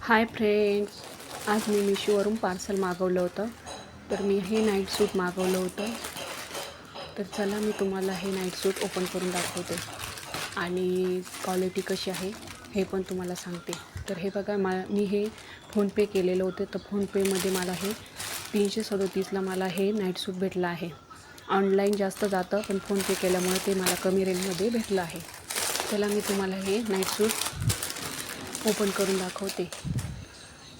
Hi friends, आज मी मिशोवरून parcel मागवलं होतं. तर मी हे नाईट सूट मागवलं होतं. तर चला मी तुम्हाला हे नाईट सूट ओपन करून दाखवते आणि क्वालिटी कशी आहे हे पण तुम्हाला सांगते. तर हे बघा, मी हे फोनपे केलेलं होतं. तर फोनपेमध्ये मला हे 337ला मला हे नाईट सूट भेटलं आहे. ऑनलाईन जास्त जातं, पण फोनपे केल्यामुळे ते मला कमी रेंजमध्ये भेटलं आहे. चला मी तुम्हाला हे नाईट सूट ओपन करून दाखवते.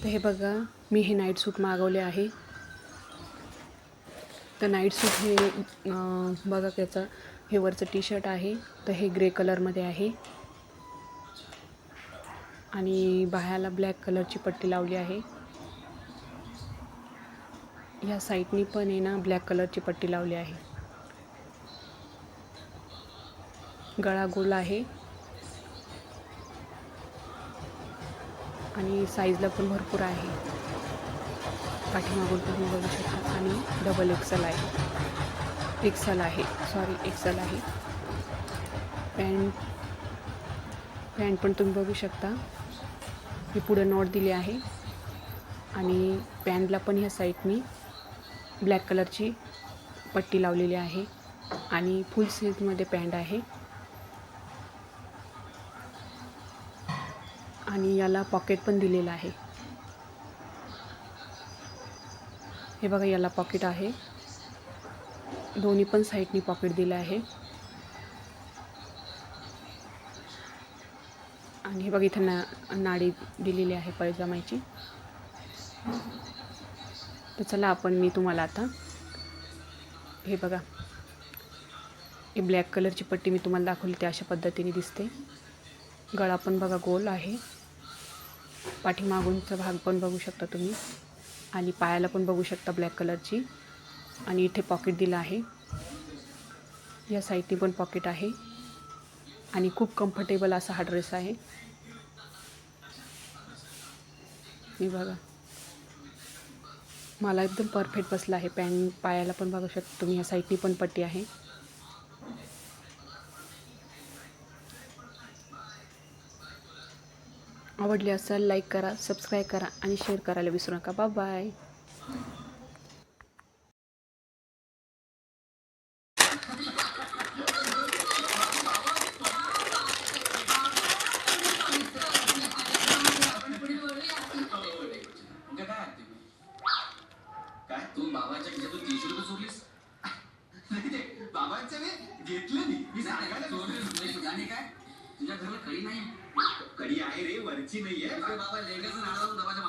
तर हे बघा, मी हे नाईट सूट मागवले आहे. तर नाईट सूट हे बघा, त्याचं हे वरचं टी शर्ट आहे. तर हे ग्रे कलरमध्ये आहे आणि बाह्याला ब्लॅक कलरची पट्टी लावली आहे. या साईडनी पण आहे ना, ब्लॅक कलरची पट्टी लावली आहे. गळा गोल आहे आणि साईजला पण भरपूर आहे. पाठीमागून तुम्ही बघू शकता आणि डबल एक्सेल आहे. एक्सेल आहे. पॅन्ट पण तुम्ही बघू शकता. ही पुढे नोट दिली आहे आणि पॅन्टला पण ह्या साईडनी ब्लॅक कलरची पट्टी लावलेली आहे आणि फुल स्लीव्हमध्ये पॅन्ट आहे आणि याला पॉकेट पण दिलेलं आहे. हे बघा, याला पॉकेट आहे. दोन्ही पण साईडनी पॉकेट दिलं आहे आणि हे बघा, इथं नाडी दिलेली आहे पैजामाची. तर चला मी तुम्हाला आता हे बघा, हे ब्लॅक कलरची पट्टी मी तुम्हाला दाखवली, ते अशा पद्धतीने दिसते. गळा पण बघा गोल आहे. पाठीमागूनचा भाग पण बघू शकता तुम्ही आणि पायाला पण बघू शकता ब्लॅक कलरची आणि इथे पॉकेट दिलं आहे. या साईडनी पण पॉकेट आहे आणि खूप कम्फर्टेबल असा हा ड्रेस आहे. हे बघा, मला एकदम परफेक्ट बसला आहे. पायाला पण बघू शकता तुम्ही, या साईडनी पण पट्टी आहे. आवडली असेल लाईक करा, सबस्क्राईब करा आणि शेअर करायला विसरू नका. Bye bye. काय तू बाबाच्या खिशातून 30 रुपये चोरलीस? नाही ते बाबांच्या घेतले मी सांगायला चोरले आणि काय तुझ्या घराला कडी नाही? कडी आहे रे, वरची नाहीये. बाबा लेगाचं नाडा दबाच्या